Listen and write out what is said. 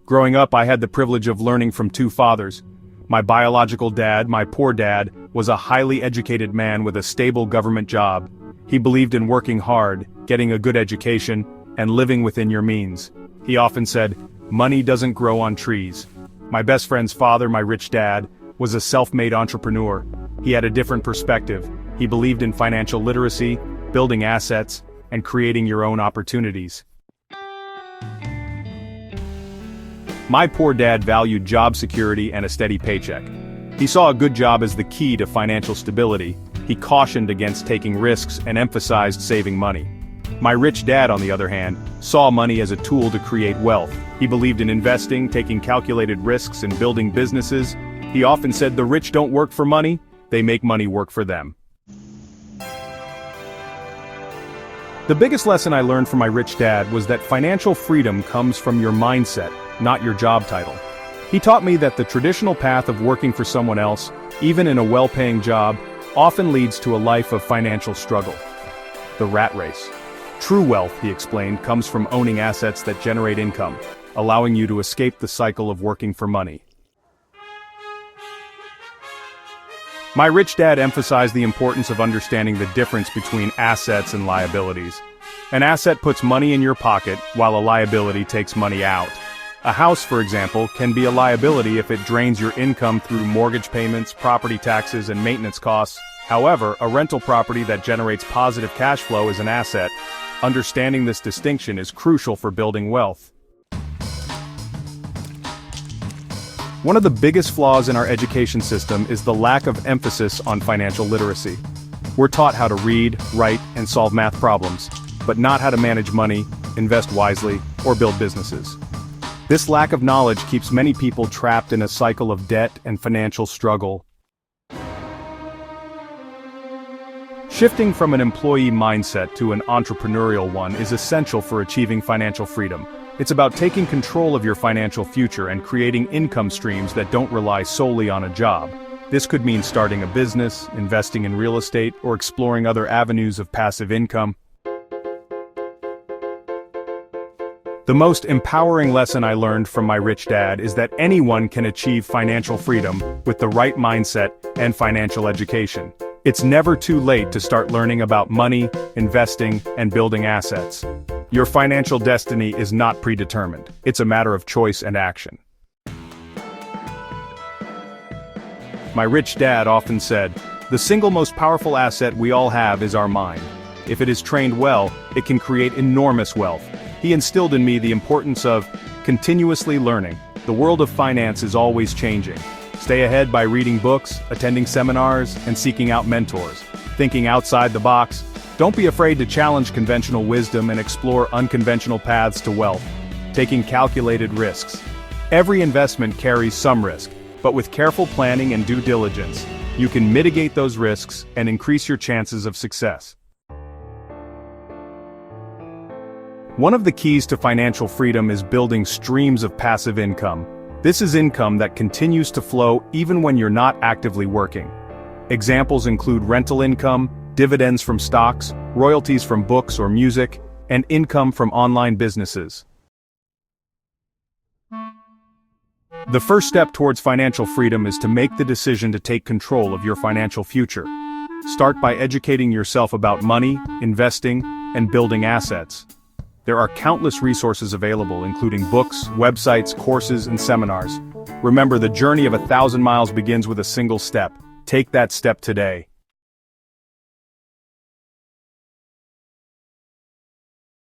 Growing up, I had the privilege of learning from two fathers. My biological dad, my poor dad, was a highly educated man with a stable government job. He believed in working hard, getting a good education, and living within your means. He often said, "Money doesn't grow on trees." My best friend's father, my rich dad, was a self-made entrepreneur. He had a different perspective. He believed in financial literacy, building assets, and creating your own opportunities. My poor dad valued job security and a steady paycheck. He saw a good job as the key to financial stability. He cautioned against taking risks and emphasized saving money. My rich dad, on the other hand, saw money as a tool to create wealth. He believed in investing, taking calculated risks, and building businesses. He often said the rich don't work for money, they make money work for them. The biggest lesson I learned from my rich dad was that financial freedom comes from your mindset, not your job title. He taught me that the traditional path of working for someone else, even in a well-paying job, often leads to a life of financial struggle. The rat race. True wealth, he explained, comes from owning assets that generate income, allowing you to escape the cycle of working for money. My rich dad emphasized the importance of understanding the difference between assets and liabilities. An asset puts money in your pocket, while a liability takes money out. A house, for example, can be a liability if it drains your income through mortgage payments, property taxes, and maintenance costs. However, a rental property that generates positive cash flow is an asset. Understanding this distinction is crucial for building wealth. One of the biggest flaws in our education system is the lack of emphasis on financial literacy. We're taught how to read, write, and solve math problems, but not how to manage money, invest wisely, or build businesses. This lack of knowledge keeps many people trapped in a cycle of debt and financial struggle. Shifting from an employee mindset to an entrepreneurial one is essential for achieving financial freedom. It's about taking control of your financial future and creating income streams that don't rely solely on a job. This could mean starting a business, investing in real estate, or exploring other avenues of passive income. The most empowering lesson I learned from my rich dad is that anyone can achieve financial freedom with the right mindset and financial education. It's never too late to start learning about money, investing, and building assets. Your financial destiny is not predetermined. It's a matter of choice and action. My rich dad often said, "The single most powerful asset we all have is our mind. If it is trained well, it can create enormous wealth." He instilled in me the importance of continuously learning. The world of finance is always changing. Stay ahead by reading books, attending seminars, and seeking out mentors. Thinking outside the box. Don't be afraid to challenge conventional wisdom and explore unconventional paths to wealth. Taking calculated risks. Every investment carries some risk, but with careful planning and due diligence, you can mitigate those risks and increase your chances of success. One of the keys to financial freedom is building streams of passive income. This is income that continues to flow even when you're not actively working. Examples include rental income, dividends from stocks, royalties from books or music, and income from online businesses. The first step towards financial freedom is to make the decision to take control of your financial future. Start by educating yourself about money, investing, and building assets. There are countless resources available, including books, websites, courses, and seminars. Remember, the journey of 1,000 miles begins with a single step. Take that step today.